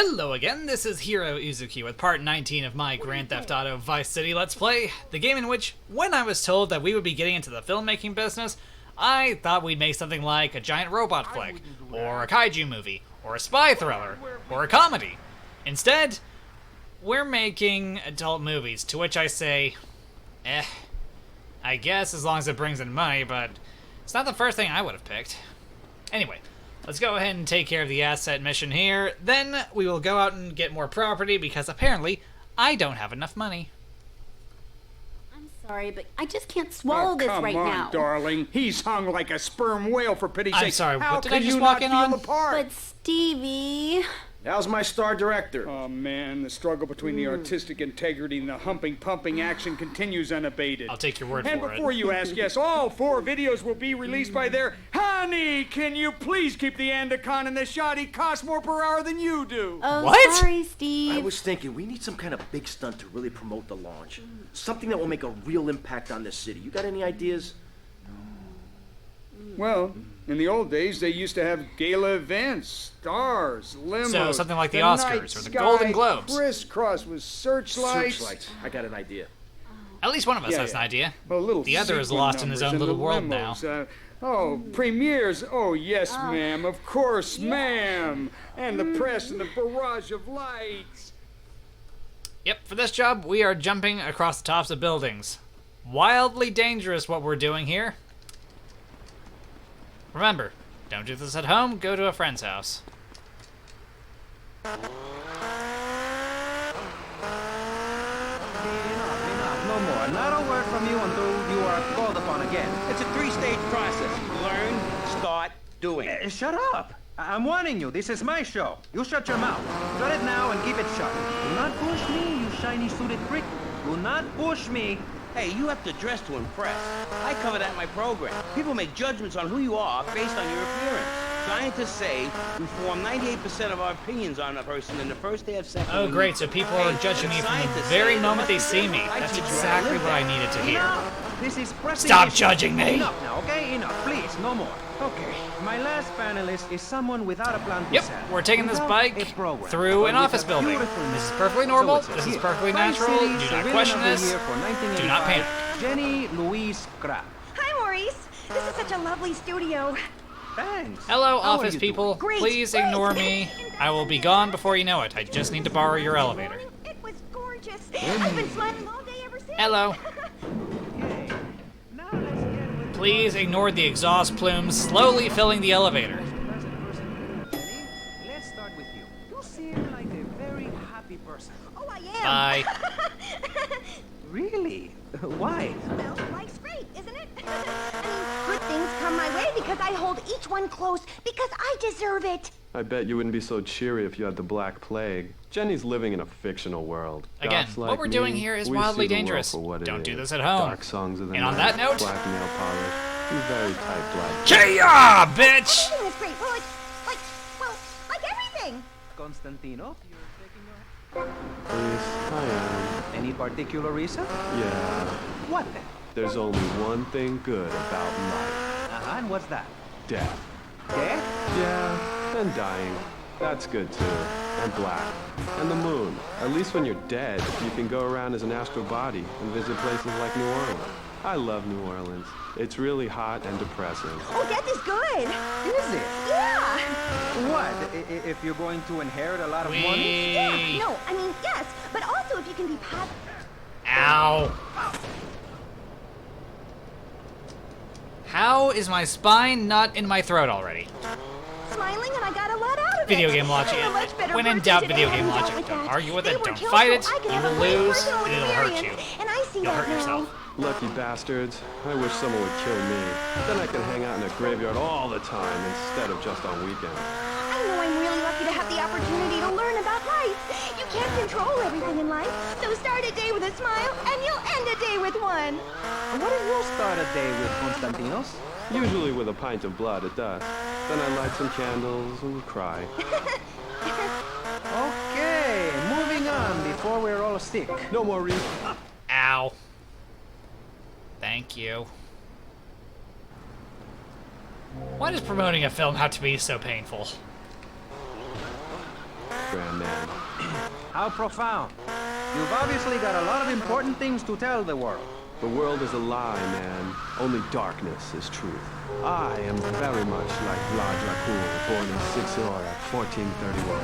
Hello again, this is Heero Uzuki with part 19 of my Grand Theft Auto Vice City Let's Play, the game in which, when I was told that we would be getting into the filmmaking business, I thought we'd make something like a giant robot flick, or a kaiju movie, or a spy thriller, or a comedy. Instead, we're making adult movies, to which I say, I guess as long as it brings in money, but it's not the first thing I would have picked. Anyway, let's go ahead and take care of the asset mission here, then we will go out and get more property because apparently I don't have enough money. I'm sorry, but I just can't swallow this right now. Come on, darling. He's hung like a sperm whale, for pity's sake. I'm sorry, How what did I can just you walk not in feel on? the part? But Stevie... How's my star director? Oh, man, the struggle between the artistic integrity and the humping, pumping action continues unabated. I'll take your word and for it. And before you ask, yes, all 4 videos will be released by their... Honey, can you please keep the Andacon in the shot? He costs more per hour than you do. Oh, What? sorry, Steve. I was thinking we need some kind of big stunt to really promote the launch. Something that will make a real impact on this city. You got any ideas? Well, in the old days, they used to have gala events, stars, limos. So, something like the night Oscars or the sky Golden Globes. Crisscross with searchlights. Searchlights. I got an idea. At least one of us Yeah, has yeah. an idea. Well, little The other is sequin lost in his own numbers little and the world now. limos, premieres. Oh, yes, ma'am. Of course, ma'am. And the press and the barrage of lights. Yep, for this job, we are jumping across the tops of buildings. Wildly dangerous what we're doing here. Remember, don't do this at home, go to a friend's house. Enough, no more. Not a word from you until you are called upon again. It's a 3-stage process. Learn, start, doing. Shut up! I'm warning you, this is my show. You shut your mouth. Shut it now and keep it shut. Do not push me, you shiny suited prick. Do not push me. Hey, you have to dress to impress. I cover that in my program. People make judgments on who you are based on your appearance. Scientists say we form 98% of our opinions on a person in the first day of sex. Oh great, so people are judging me from the very moment they see me. That's exactly what I needed to hear. Enough. This is pressing Stop issue. judging me! Enough now, okay? Enough, please, no more. Okay, my last panelist is someone without a plan to Yep, sell. we're taking this Without bike a program, through but an with office a building. beautiful This is mission. perfectly normal, So this is here. perfectly Vice natural, City, do not Civilian question of the this. Year for Do not 1985, panic. Jenny Louise Kraft. Hi, Maurice. This is such a lovely studio. Thanks. Hello, How are office you people. Great, Please great. ignore me. I will be gone before you know it. I just need to borrow your elevator. It was gorgeous. I've been smiling all day ever since. Hello. Okay. Now let's get with Please ignore the exhaust plumes slowly filling the elevator. present person. Jenny, let's start with you. You seem like a very happy person. Oh, I am. Bye. Really? Why? Well, life's great, isn't it? I mean, good things come my way because I hold each one close because I deserve it. I bet you wouldn't be so cheery if you had the Black Plague. Jenny's living in a fictional world. Again, Goths what like we're me, doing here is we wildly see the world dangerous. for what it Don't do is. this at home. Dark songs of the And on night, that note- black nail polish, and very tight black. Kia, bitch! Everything is great. Well, like everything. Constantino, you're taking your... Please, I Any particular reason? am. Yeah. What then? There's only one thing good about life. And what's that? Death. Death? Yeah, and dying. That's good too. And black. And the moon. At least when you're dead, you can go around as an astral body and visit places like New Orleans. I love New Orleans. It's really hot and depressing. Oh, death is good. Is it? Yeah. What? If you're going to inherit a lot of money? Yeah. Wee. No, I mean, yes. But also if you can be positive. Ow. How is my spine not in my throat already? Smiling and I got a lot out of it. Video game logic. I'm a much better When in person doubt, today video than game you dealt logic. with Don't that. argue with They it. were Don't killed fight it. so I could You have a will great lose, personal and it'll hurt you. experience. And I see You'll that hurt now. yourself. Lucky bastards. I wish someone would kill me. Then I could hang out in a graveyard all the time instead of just on weekends. I know I'm really lucky to have the opportunity to learn about life. You can't control everything in life. So start a day with a smile, and you'll end a day with one. What do you start a day with, Constantinos? Usually with a pint of blood at dusk. Then I light some candles and cry. Okay, moving on before we're all sick. No more reason. Ow. Thank you. Why does promoting a film have to be so painful? Grand Man. How profound. You've obviously got a lot of important things to tell the world. The world is a lie, man. Only darkness is truth. I am very much like Vlad Dracul, born in Sixor at 1431.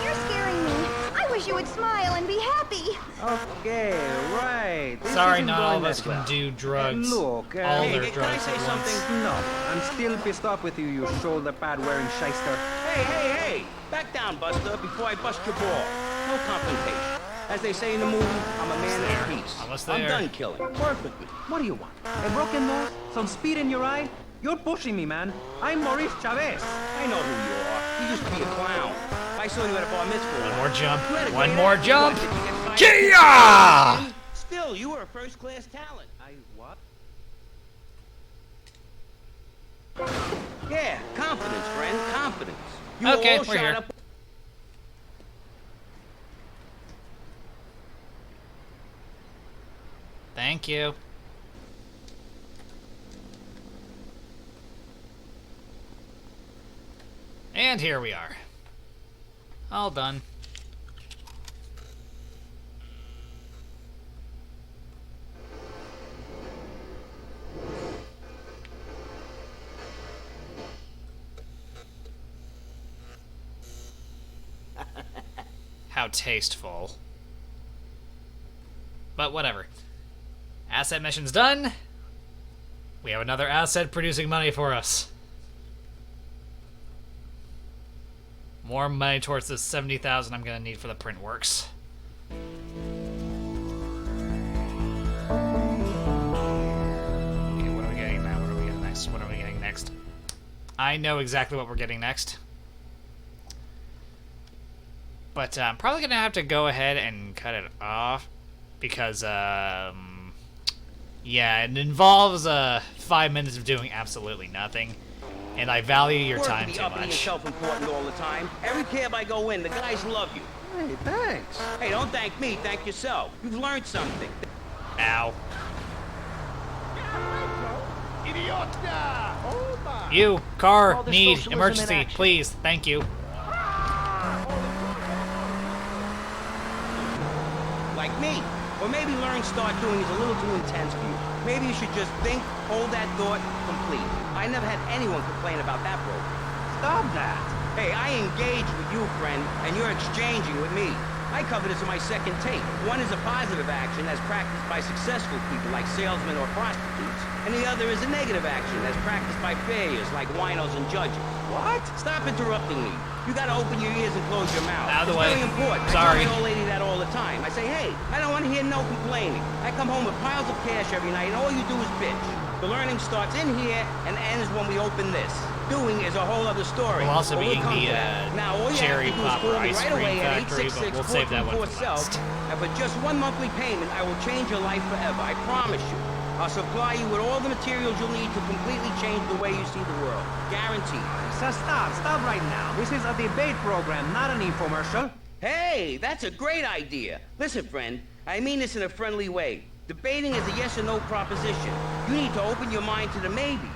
You're scaring me. I wish you would smile and be happy. Okay, right. This Sorry, isn't not all going of us that can well. do drugs. Look, all hey, their can I drugs say at once. something? No, I'm still pissed off with you, you shoulder pad wearing shyster. Hey! Back down, Buster, before I bust your ball. No confrontation. As they say in the movie, I'm a man of peace. Almost I'm there. done killing. Work with me. What do you want? A broken nose? Some speed in your eye? You're pushing me, man. I'm Maurice Chavez. I know who you are. You used to be a clown. I saw you at a bar mitzvah. One more jump. You had a One great more attitude. jump. Did you get fired? Kia! Still, you were a first-class talent. I what? Yeah, confidence, friend, confidence. You Okay, were all we're shot here. up. Thank you. And here we are. All done. How tasteful. But whatever. Asset mission's done. We have another asset producing money for us. More money towards the 70,000 I'm gonna need for the print works. Okay, what are we getting now? What are we getting next? What are we getting next? I know exactly what we're getting next. But I'm probably gonna have to go ahead and cut it off because, yeah, it involves 5 minutes of doing absolutely nothing, and I value your Work time to be too uppity and much. self-important all the time. Every cab I go in, the guys love you. Hey, thanks. Hey, don't thank me, thank yourself. You've learned something. Ow. You, car, Call this need, socialism in emergency, action. please, thank you. Like me. Or maybe learning start doing is a little too intense for you. Maybe you should just think, hold that thought, complete. I never had anyone complain about that program. Stop that. Hey, I engage with you, friend, and you're exchanging with me. I cover this in my second tape. One is a positive action as practiced by successful people like salesmen or prostitutes, and the other is a negative action as practiced by failures like winos and judges. What? Stop interrupting me. You gotta open your ears and close your mouth. Out of the It's way. very important. Sorry. I tell my old lady that all the time. I say, hey, I don't want to hear no complaining. I come home with piles of cash every night, and all you do is bitch. The learning starts in here and ends when we open this. Doing is a whole other story. We'll also But be we'll come eating to the, that. Now, all you cherry have to do is popper call me ice right cream away at factory, but we'll save that one for 866-424-SELF, last. and for just one monthly payment, I will change your life forever. I promise you. I'll supply you with all the materials you'll need to completely change the way you see the world. Guaranteed. So stop right now. This is a debate program, not an infomercial. Hey, that's a great idea. Listen, friend, I mean this in a friendly way. Debating is a yes or no proposition. You need to open your mind to the maybes.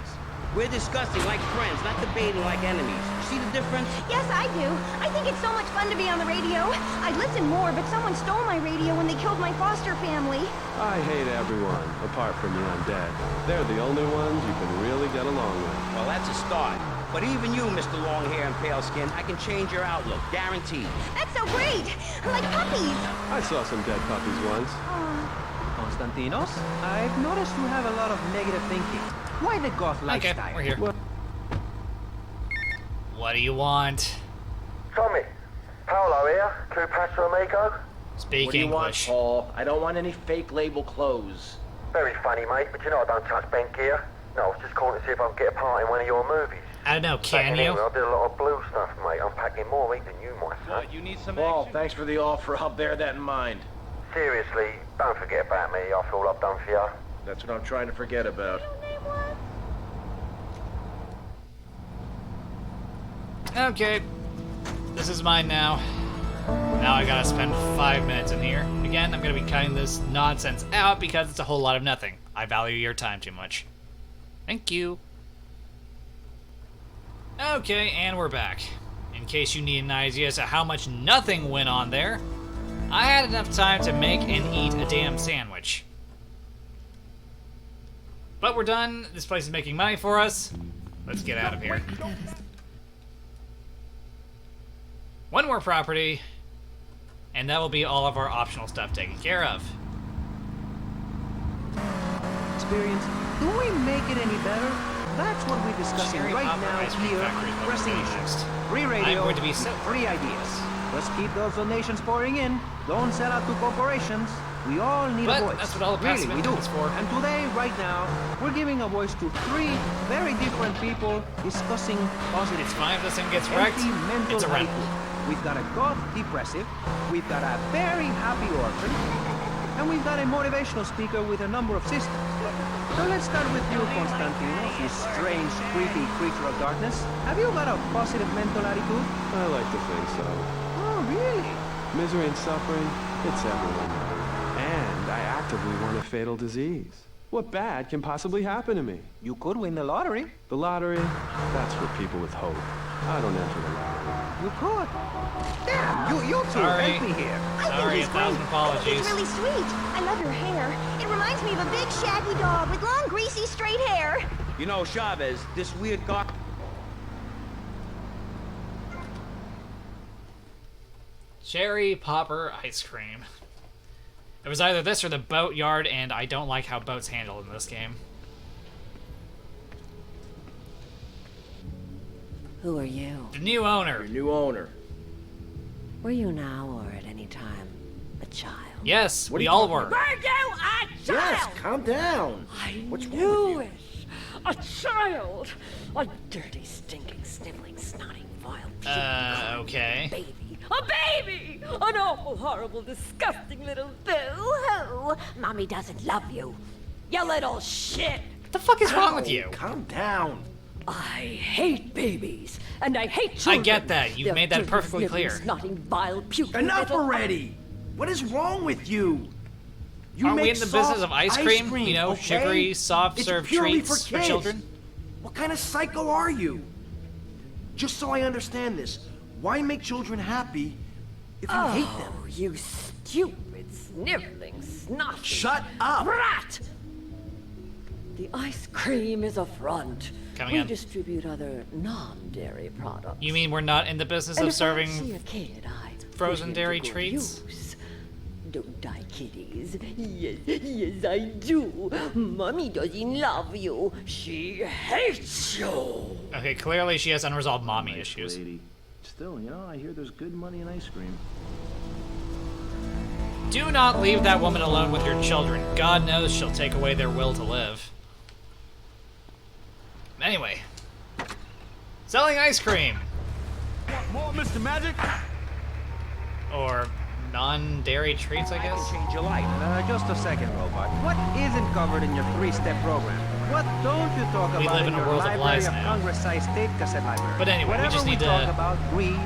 We're discussing like friends, not debating like enemies. You see the difference? Yes, I do. I think it's so much fun to be on the radio. I'd listen more, but someone stole my radio when they killed my foster family. I hate everyone, apart from the undead. They're the only ones you can really get along with. Well, that's a start. But even you, Mr. Long Hair and Pale Skin, I can change your outlook, guaranteed. That's so great. Like puppies. I saw some dead puppies once. Konstantinos, I've noticed you have a lot of negative thinking. Why the goth Okay, lifestyle? we're here. What do you want? Tommy, Paolo here, Two Paso Amigo. Speak What do you want, English. Paul? I don't want any fake label clothes. Very funny, mate, but you know I don't touch bank gear. No, I was just calling to see if I can get a part in one of your movies. I don't know, Back can in you? England, I did a lot of blue stuff, mate. I'm packing more meat than you, my son. Paul, thanks for the offer. I'll bear that in mind. Seriously, don't forget about me after all I've done for you. That's what I'm trying to forget about. Okay. This is mine now. Now I gotta spend 5 minutes in here. Again, I'm gonna be cutting this nonsense out because it's a whole lot of nothing. I value your time too much. Thank you. Okay, and we're back. In case you need an idea as to how much nothing went on there, I had enough time to make and eat a damn sandwich. But we're done. This place is making money for us. Let's get out of here. One more property, and that will be all of our optional stuff taken care of. Experience. Do we make it any better? That's what we're discussing Cherry right Popper now ice cream here. factory is Pressing delicious. free radio, I'm going to be so free ideas. Let's keep those donations pouring in. Don't sell out to corporations. We all need But a voice. that's what all the passive really, we do. income is for. And today, right now, we're giving a voice to 3 very different people discussing positive. It's fine if this thing gets wrecked. Empty mental It's a rental. attitude. We've got a goth depressive, we've got a very happy orphan, and we've got a motivational speaker with a number of systems. So let's start with you, Constantino, you strange, creepy creature of darkness. Have you got a positive mental attitude? I like to think so. Oh, really? Misery and suffering, it's everywhere. And I actively want a fatal disease. What bad can possibly happen to me? You could win the lottery. The lottery? That's for people with hope. I don't enter the lottery. You could. Damn, you two, Sorry. help me here. Sorry, 1,000 apologies. It's really sweet. I love your hair. It reminds me of a big shaggy dog with long, greasy, straight hair. You know, Chavez, this weird car... Cherry Popper ice cream. It was either this or the boatyard, and I don't like how boats handle in this game. Who are you? The new owner. Your new owner. Were you now or at any time a child? Yes, What are we you all talking were. about? Were you a Yes, child? calm down. What's wrong with you? A child! A dirty, stinking, sniveling, snotty, vile, Okay. baby. A baby! An awful, horrible, disgusting little boo-hoo! Mommy doesn't love you. You little shit! What the fuck is wrong with you? Calm down. I hate babies, and I hate children. I get that. You've They're made that dirty, perfectly sniveling, clear. Snotting, vile, puking Enough little... already. What is wrong with you? You Aren't we make in the soft business of ice cream? You know, okay? sugary, soft It's serve purely treats for kids. children? What kind of psycho are you? Just so I understand this, why make children happy if you hate them? Oh, you stupid, sniveling, snotty... Shut up! Brat! The ice cream is a front. Come We again. distribute other non-dairy products. You mean we're not in the business And of if I see serving a kid, I frozen put him dairy to good treats? use. Don't die, kiddies. Yes, I do. Mommy doesn't love you. She hates you. Okay, clearly she has unresolved mommy Nice issues. lady. Still, you know, I hear there's good money in ice cream. Do not leave that woman alone with your children. God knows she'll take away their will to live. Anyway. Selling ice cream. More, Mr. Magic? Or non-dairy treats, I I can guess? change your life. Just a second, Robot. What isn't covered in your 3-step program? What don't you talk about We live in a your world of Library lies of now. Congress-sized tape cassette library? But anyway, we Whatever just need to talk about greed,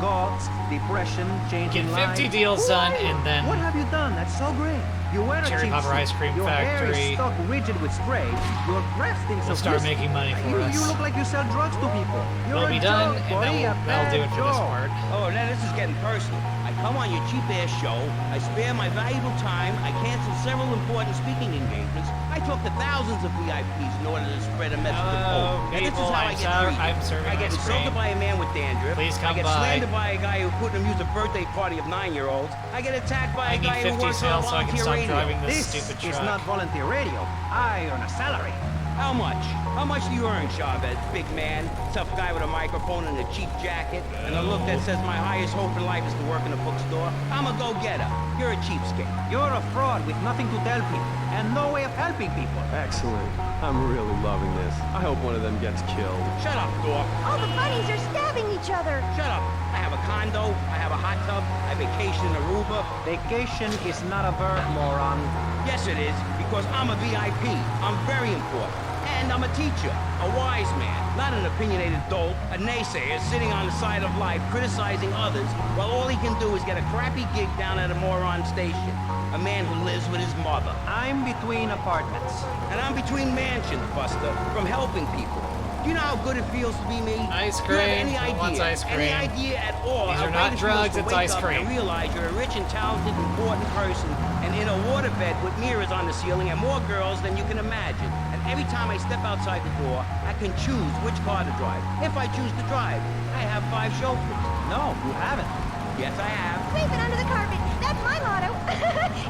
gods, depression, changing Get 50 lives. deals Who done, are you? and then- What have you done? That's so great. You wear a Cherry cheap Popper suit. Ice Cream Your hair Factory. is stuck rigid with spray. Your breath stinks We'll of start whiskey. making money for us. You look like you sell drugs to people. You're We'll a be done, joke, and buddy, a that'll do it bad for this joke. part. Oh, now this is getting personal. I come on your cheap-ass show, I spare my valuable time, I cancel several important speaking engagements, I talk to thousands of VIPs in order to spread a message of Hello, hope. And this is people, how I get treated. I'm serving I get ice insulted cream. by a man with dandruff. Please come I get by. slandered by a guy who couldn't amuse a birthday party of 9-year-olds. I get attacked by I a need guy who 50 works on a sales so I can volunteer stop radio. driving this This stupid is truck. not volunteer radio. I earn a salary. How much? How much do you earn, Chavez? Big man, tough guy with a microphone and a cheap jacket, and a look that says my highest hope in life is to work in a bookstore? I'm a go-getter. You're a cheapskate. You're a fraud with nothing to tell people and no way of helping people. Excellent. I'm really loving this. I hope one of them gets killed. Shut up, dork. All the bunnies are stabbing each other. Shut up. I have a condo, I have a hot tub, I vacation in Aruba. Vacation is not a verb, moron. Yes, it is, because I'm a VIP. I'm very important. And I'm a teacher, a wise man, not an opinionated dolt, a naysayer sitting on the side of life criticizing others while all he can do is get a crappy gig down at a moron station. A man who lives with his mother. I'm between apartments. And I'm between mansions, Buster, from helping people. Do you know how good it feels to be me? Ice Do you have cream. any Who wants idea? ice cream? Any idea at all? These how are not great it drugs, feels to it's wake ice up cream. And realize you're a rich and talented, important person, and in a waterbed with mirrors on the ceiling and more girls than you can imagine. And every time I step outside the door, I can choose which car to drive. If I choose to drive, I have 5 chauffeurs. No, you haven't. Yes, I have. Sweep it under the carpet. That's my motto.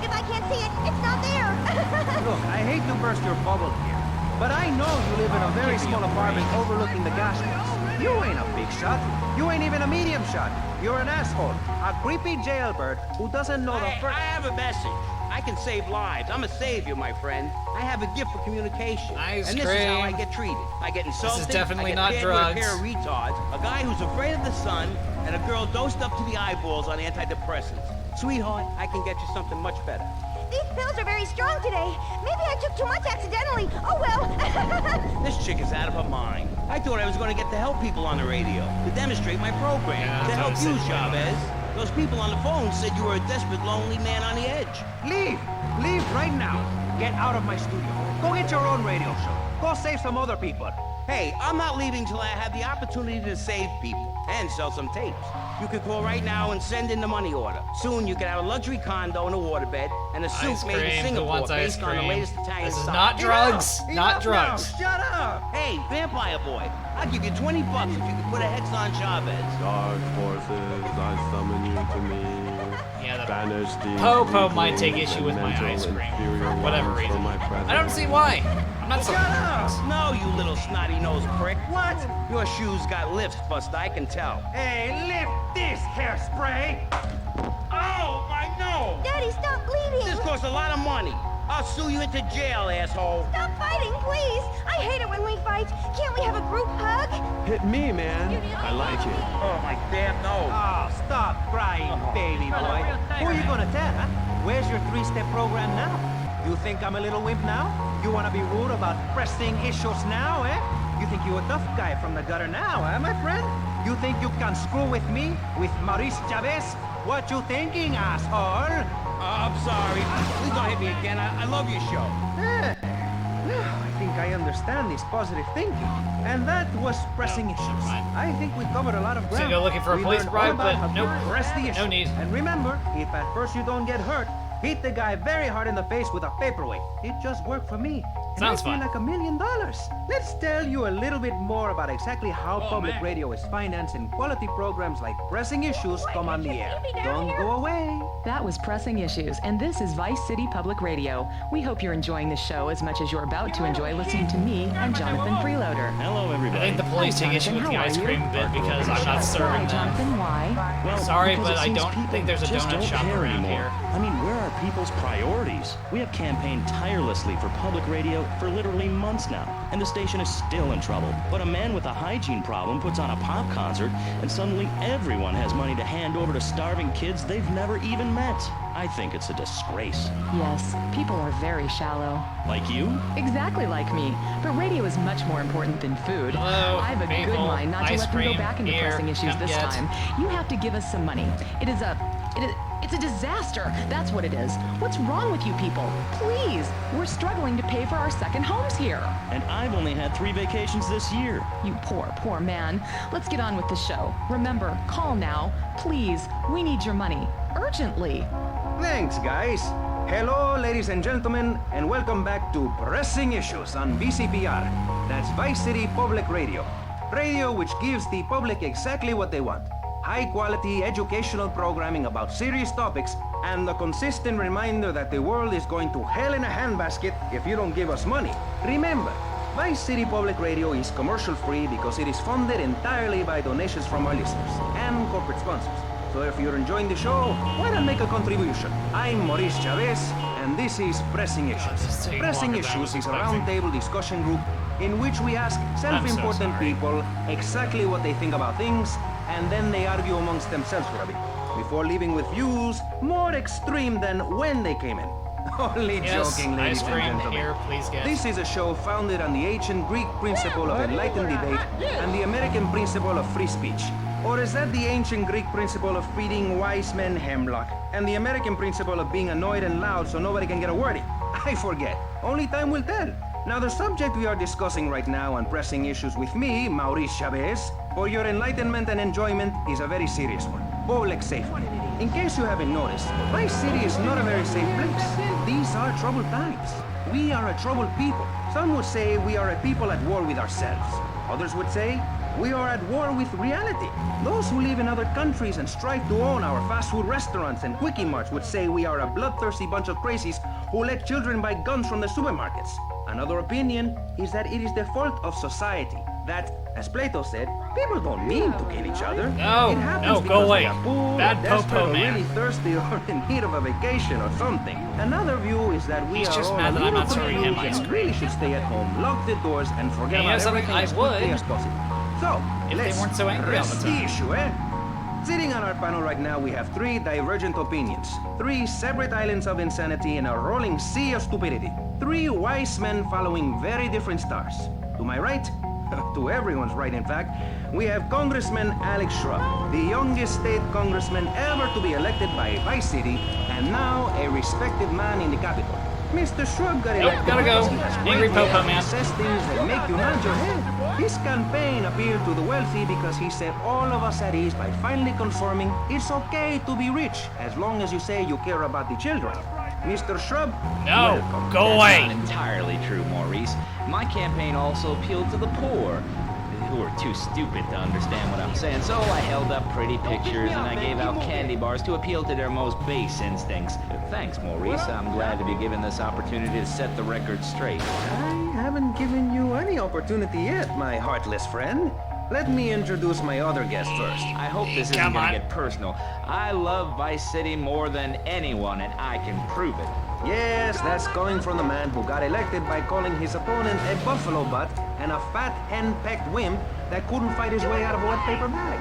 If I can't see it, it's not there. Look, I hate to burst your bubble here, but I know you live in a very small apartment overlooking the gas works. You ain't a big shot. You ain't even a medium shot. You're an asshole. A creepy jailbird who doesn't know the I first... have a message. I can save lives. I'm a savior, my friend. I have a gift for communication. Ice and this is how I cream. get treated. I get insulted. definitely I get not paired drugs. with a pair of retards, a guy who's afraid of the sun, and a girl dosed up to the eyeballs on antidepressants. Sweetheart, I can get you something much better. These pills are very strong today. Maybe I took too much accidentally. Oh well. This chick is out of her mind. I thought I was going to get to help people on the radio, to demonstrate my program, Yeah, to help that's you, it. Chavez. Those people on the phone said you were a desperate, lonely man on the edge. Leave! Leave right now! Get out of my studio. Go get your own radio show. Go save some other people. Hey, I'm not leaving till I have the opportunity to save people and sell some tapes. You can call right now and send in the money order. Soon you can have a luxury condo and a waterbed and a suit Ice made in cream. Who Singapore wants ice based on the cream? latest Italian This is style. not drugs. Not Enough drugs. Now. Shut up! Hey, vampire boy, I'll give you $20 if you can put a hex on Chavez. Dark forces, I summon you to me. Yeah, the Banish these Popo might weaklings take issue and with my mental ice cream inferior for whatever ones reason. for my I don't see why. I'm not so. Shut up! No, you little snotty-nosed prick. What? Your shoes got lifts, Buster, I can tell. Hey, lift this hairspray! Oh, my nose! Daddy, stop bleeding. This costs a lot of money. I'll sue you into jail, asshole. Stop fighting, please. I hate it when we fight. Can't we have a group hug? Hit me, man. I like it. Oh, my damn nose. Oh, stop crying, baby boy. Who are you gonna tell, huh? Where's your 3-step program now? You think I'm a little wimp now? You wanna be rude about pressing issues now, eh? You think you're a tough guy from the gutter now, eh, my friend? You think you can screw with me, with Maurice Chavez? What you thinking, asshole? I'm sorry. Please don't hit me again. I love your show. I think I understand this positive thinking. And that was pressing issues. I think we covered a lot of ground. So go looking for a We police learned bribe, all about but how nope. to press the issue. No need. And remember, if at first you don't get hurt, hit the guy very hard in the face with a paperweight. It just worked for me. And Sounds I feel fun. like $1 million. Let's tell you a little bit more about exactly how public radio is financed and quality programs like Pressing Issues come on the air. Don't go away. That was Pressing Issues, and this is Vice City Public Radio. We hope you're enjoying the show as much as you're about to enjoy listening to me and Jonathan Freeloader. Hello, I everybody. think the police Hi, take issue with Jonathan. the ice How are cream you? bit because I'm not Why, serving them. Jonathan? Why? Well, Sorry, because but it I seems don't people think there's a just donut don't shop care around anymore. here. I mean, where are people's priorities? We have campaigned tirelessly for public radio for literally months now, and the station is still in trouble. But a man with a hygiene problem puts on a pop concert, and suddenly everyone has money to hand over to starving kids they've never even met. I think it's a disgrace. Yes, people are very shallow. Like you? Exactly like me. But radio is much more important than food. Hello, I have a good people. mind not to Ice let them cream, go back into here, pressing issues come this get. time. You have to give us some money. It's a disaster. That's what it is. What's wrong with you people? Please, we're struggling to pay for our second homes here. And I've only had 3 vacations this year. You poor man. Let's get on with the show. Remember, call now. Please, we need your money. Urgently. Thanks, guys. Hello, ladies and gentlemen, and welcome back to Pressing Issues on VCPR. That's Vice City Public Radio. Radio which gives the public exactly what they want. High-quality educational programming about serious topics and the consistent reminder that the world is going to hell in a handbasket if you don't give us money. Remember, Vice City Public Radio is commercial-free because it is funded entirely by donations from our listeners and corporate sponsors. So if you're enjoying the show, why not make a contribution? I'm Maurice Chavez, and this is Pressing this is Issues. taking Pressing longer than I was Issues is a expecting. roundtable discussion group in which we ask self-important sorry. people exactly what they think about things, and then they argue amongst themselves for a bit, before leaving with views more extreme than when they came in. Only Yes, joking, ladies ice and cream gentlemen. here, please get. This is a show founded on the ancient Greek principle of enlightened debate and the American principle of free speech. Or is that the ancient Greek principle of feeding wise men hemlock and the American principle of being annoyed and loud so nobody can get a word in? I forget. Only time will tell. Now, the subject we are discussing right now on pressing issues with me, Maurice Chavez, for your enlightenment and enjoyment is a very serious one. Public safety. In case you haven't noticed, Vice City is not a very safe place. These are troubled times. We are a troubled people. Some would say we are a people at war with ourselves. Others would say we are at war with reality. Those who live in other countries and strive to own our fast food restaurants and quickie marts would say we are a bloodthirsty bunch of crazies who let children buy guns from the supermarkets. Another opinion is that it is the fault of society. That, as Plato said, people don't mean to kill each other. No, it happens no, because go away. they are poor, Bad desperate, po-po, or man. really thirsty, or in need of a vacation or something. Another view is that we He's are just all mad a that I'm little not serving him confused ice and cream. really should stay at home, lock the doors, and forget And you know about something? everything I as quickly would. as possible. So, If they let's weren't so angry all the press time. the issue, eh? Sitting on our panel right now, we have three divergent opinions. Three separate islands of insanity in a rolling sea of stupidity. Three wise men following very different stars. To my right, to everyone's right in fact, we have Congressman Alex Shrub, the youngest state congressman ever to be elected by Vice City, and now a respected man in the Capitol. Mr. Shrub got elected gotta go. because he has Angry great Popo hair Man. and says things that make you nod your head. His campaign appealed to the wealthy because he set all of us at ease by finally confirming it's okay to be rich as long as you say you care about the children. Mr. Shrub, No, welcome. go That's away. not entirely true, Maurice. My campaign also appealed to the poor, who are too stupid to understand what I'm saying. So I held up pretty pictures and I gave out candy bars to appeal to their most base instincts. Thanks, Maurice. I'm glad to be given this opportunity to set the record straight. I haven't given you any opportunity yet, my heartless friend. Let me introduce my other guest first. I hope this isn't Come gonna on. get personal. I love Vice City more than anyone, and I can prove it. Yes, that's coming from the man who got elected by calling his opponent a buffalo butt and a fat hen-pecked wimp that couldn't fight his way out of a wet paper bag.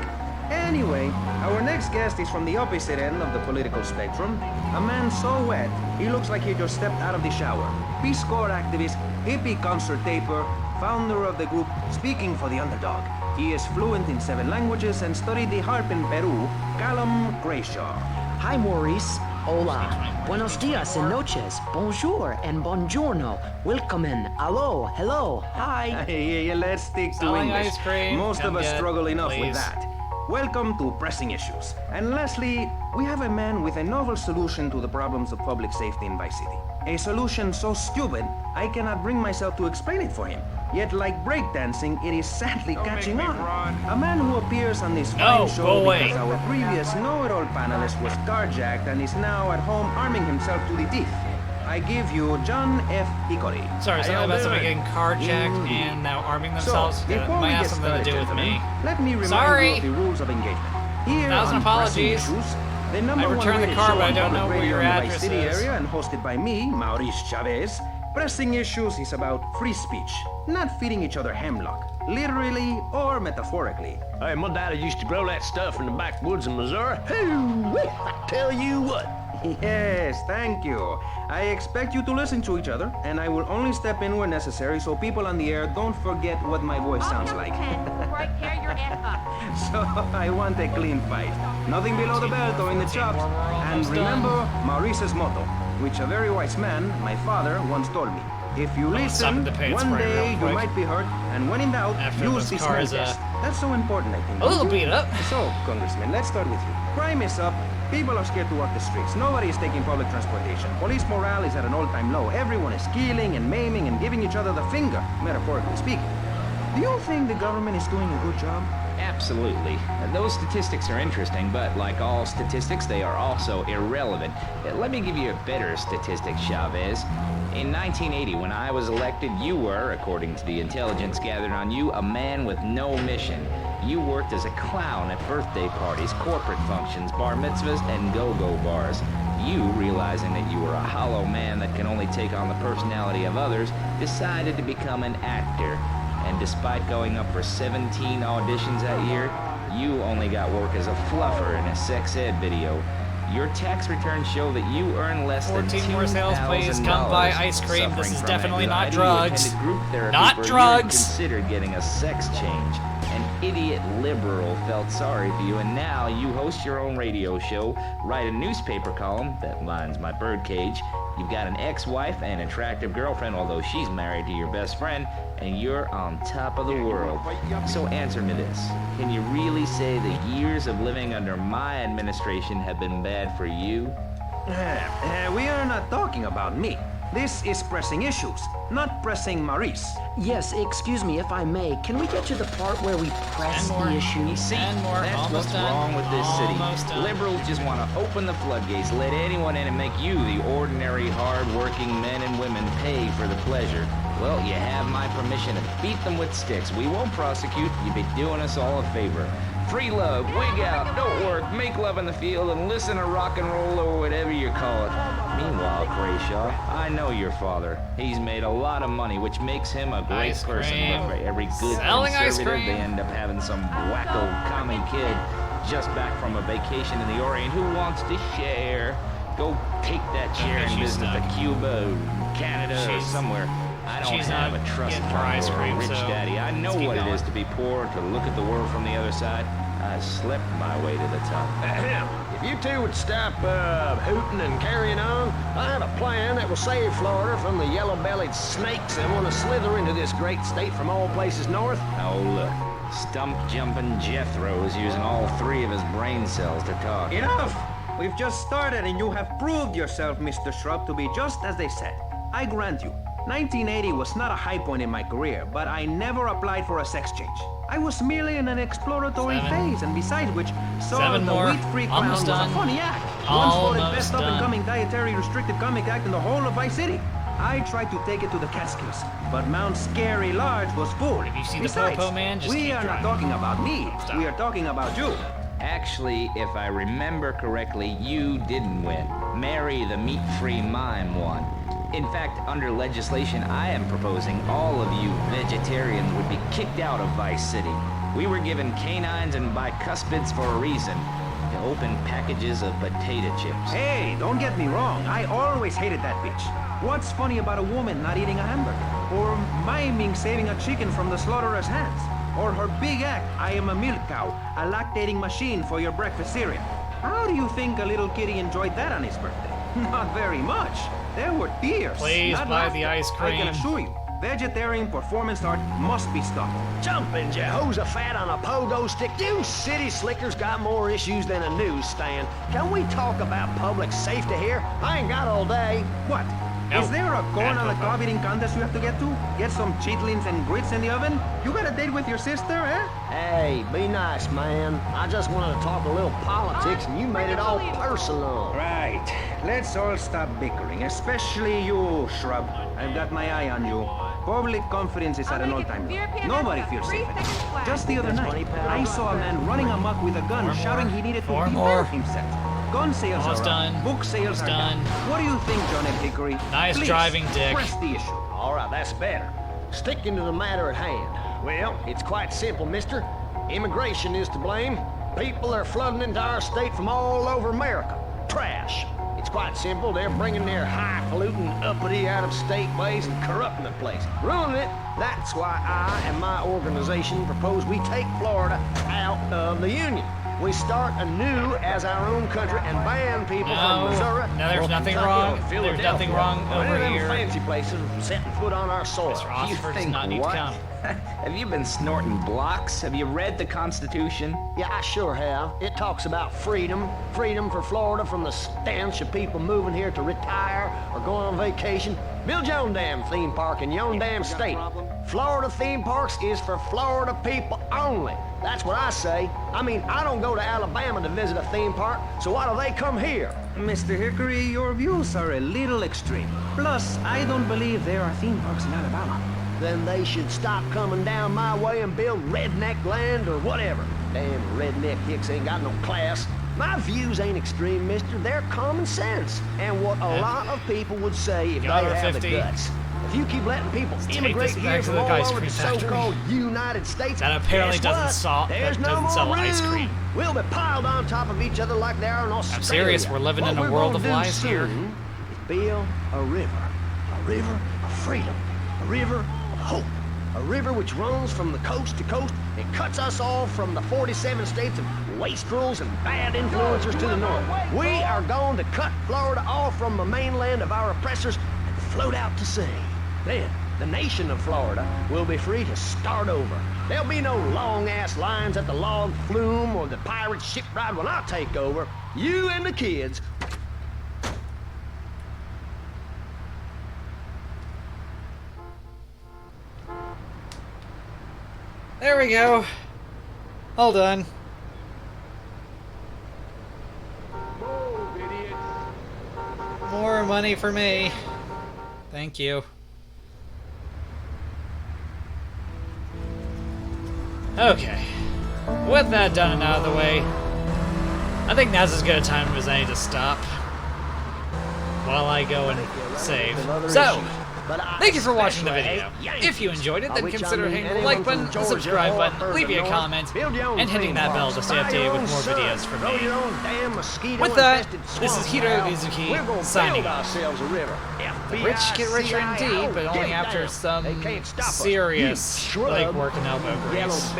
Anyway, our next guest is from the opposite end of the political spectrum. A man so wet, he looks like he just stepped out of the shower. Peace Corps activist, hippie concert taper, founder of the group Speaking for the Underdog. He is fluent in 7 languages and studied the harp in Peru, Callum Grayshaw. Hi, Maurice. Hola. Buenos dias and noches. Bonjour and buongiorno. Welcome in. Hello. Hello. Hi. Hey, let's stick to Selling English. ice cream. Most Come of us get, struggle enough with please. that. Welcome to Pressing Issues. And lastly, we have a man with a novel solution to the problems of public safety in Vice City. A solution so stupid, I cannot bring myself to explain it for him. Yet, like breakdancing, it is sadly catching on. A man who appears on this fine No, show go away. because our previous know-it-all panelist was carjacked and is now at home arming himself to the teeth. I give you John F. Hickory. Sorry, something about somebody getting carjacked and now arming themselves. So, That before might we have get something started, to do with gentlemen, me. let me remind Sorry. you of the rules of engagement. Here 1,000 on Pressing apologies. Issues, the number I one returned the rated car, show but I on don't public know where radio your in the Vice address City is. area and hosted by me, Maurice Chavez. Pressing Issues is about free speech, not feeding each other hemlock, literally or metaphorically. Hey, my daddy used to grow that stuff in the backwoods of Missouri. Hoo-wee, I tell you what. Yes, thank you. I expect you to listen to each other, and I will only step in where necessary so people on the air don't forget what my voice sounds like. So I want a clean fight. Nothing below the belt or in the chops. And remember Maurice's motto, which a very wise man, my father, once told me. If you listen, one day you might be hurt, and when in doubt, use the small test. That's so important, I think. A little beat up. So, Congressman, let's start with you. Crime is up. People are scared to walk the streets. Nobody is taking public transportation. Police morale is at an all-time low. Everyone is killing and maiming and giving each other the finger, metaphorically speaking. Do you think the government is doing a good job? Absolutely. Those statistics are interesting, but like all statistics, they are also irrelevant. Let me give you a better statistic, Chavez. In 1980, when I was elected, you were, according to the intelligence gathered on you, a man with no mission. You worked as a clown at birthday parties, corporate functions, bar mitzvahs, and go-go bars. You, realizing that you were a hollow man that can only take on the personality of others, decided to become an actor. And despite going up for 17 auditions that year, you only got work as a fluffer in a sex ed video. Your tax returns show that you earn less than 14 more sales, please. Come buy ice cream. This is definitely not drugs. Group therapy Not for a year and drugs. considered getting a sex change. An idiot liberal felt sorry for you, and now you host your own radio show, write a newspaper column that lines my birdcage. You've got an ex-wife and an attractive girlfriend, although she's married to your best friend, and you're on top of the world. So answer me this. Can you really say the years of living under my administration have been bad for you? We are not talking about me. This is pressing issues, not pressing Maurice. Yes, excuse me, if I may. Can we get to the part where we press the issue? See, and more. that's Almost what's done. wrong with this city. Almost done. Liberals just want to open the floodgates, let anyone in and make you, the ordinary, hard-working men and women, pay for the pleasure. Well, you have my permission to beat them with sticks. We won't prosecute. You'd be doing us all a favor. Free love, wig out, don't work, make love in the field, and listen to rock and roll or whatever you call it. Meanwhile, Grayshaw, I know your father. He's made a lot of money, which makes him a great Ice person. cream. But for every good Selling ice conservative, cream. they end up having some wacko commie kid just back from a vacation in the Orient who wants to share. Go take that share in business to Cuba, or Canada, or somewhere. I don't have a trust fund or a rich daddy. I know what it is to be poor, to look at the world from the other side. I slept my way to the top. If you two would stop hooting and carrying on, I have a plan that will save Florida from the yellow-bellied snakes that want to slither into this great state from all places north. Oh, look. Stump-jumping Jethro is using all 3 of his brain cells to talk. Enough! We've just started and you have proved yourself, Mr. Shrub, to be just as they said. I grant you, 1980 was not a high point in my career, but I never applied for a sex change. I was merely in an exploratory phase, and besides which, saw the wheat-free clown was a funny act. Once voted best up-and-coming dietary restricted comic act in the whole of Vice City. I tried to take it to the Catskills, but Mount Scary Lodge was full. If you see Besides, the Popo Man, just we keep are not driving. talking about me. We are talking about you. Actually, if I remember correctly, you didn't win. Mary, the meat-free mime, won. In fact, under legislation I am proposing, all of you vegetarians would be kicked out of Vice City. We were given canines and bicuspids for a reason. To open packages of potato chips. Hey, don't get me wrong. I always hated that bitch. What's funny about a woman not eating a hamburger? Or miming saving a chicken from the slaughterer's hands? Or her big act, I am a milk cow, a lactating machine for your breakfast cereal. How do you think a little kitty enjoyed that on his birthday? Not very much. There were tears. Please not buy laughter. the ice cream. I can assure you, vegetarian performance art must be stopped. Jumping Jehoshaphat on a pogo stick. You city slickers got more issues than a newsstand. Can we talk about public safety here? I ain't got all day. What? Is there a corn on the cob eating contest you have to get to? Get some cheetlings and grits in the oven? You got a date with your sister, eh? Hey, be nice, man. I just wanted to talk a little politics and you made it all personal. Right. Let's all stop bickering, especially you, Shrub. I've got my eye on you. Public confidence is at an all-time low. Nobody feels safe anymore. Just the other night, I saw a man running amok with a gun, shouting he needed to defend himself. Gun sales Almost are done. up. Book sales Almost are done. down. What do you think, John F. Hickory? Nice Please, driving, Dick. press the issue. All right, that's better. Sticking to the matter at hand. Well, it's quite simple, mister. Immigration is to blame. People are flooding into our state from all over America. Trash. It's quite simple. They're bringing their highfalutin, uppity, out-of-state ways and corrupting the place. Ruining it. That's why I and my organization propose we take Florida out of the Union. We start anew as our own country and ban people from Missouri. No, there's or nothing Kentucky wrong. or There's Philadelphia, nothing wrong or any over of them here. fancy places from setting foot on our soil. Mr. Osford does not need to come. Have you been snorting blocks? Have you read the Constitution? Yeah, I sure have. It talks about freedom. Freedom for Florida from the stench of people moving here to retire or go on vacation. Build your own damn theme park in your own damn state. Florida theme parks is for Florida people only. That's what I say. I mean, I don't go to Alabama to visit a theme park, so why do they come here? Mr. Hickory, your views are a little extreme. Plus, I don't believe there are theme parks in Alabama. Then they should stop coming down my way and build redneck land or whatever. Damn redneck hicks ain't got no class. My views ain't extreme, mister. They're common sense. And what a lot of people would say if they had the guts. If you keep letting people immigrate here from all over the so-called United States, that apparently guess what? There's no doesn't more sell room. ice cream. We'll be piled on top of each other like they are in Australia. I'm serious, we're living in a world of lies here. Is build a river of freedom, a river of hope. A river which runs from the coast to coast and cuts us off from the 47 states of wastrels and bad influencers to the north. We are going to cut Florida off from the mainland of our oppressors and float out to sea. Then, the nation of Florida will be free to start over. There'll be no long-ass lines at the log flume or the pirate shipwright when I take over. You and the kids. There we go. All done. More money for me. Thank you. Okay. With that done and out of the way, I think now's as good a time as any to stop while I go and save. So, thank you for watching the video. If you enjoyed it, then consider hitting the like button, the subscribe button, leaving a comment, and hitting that bell to stay updated with more videos from me. With that, this is Heero Uzuki, signing off. The rich get richer indeed, but only after some serious, like, work and elbow grease.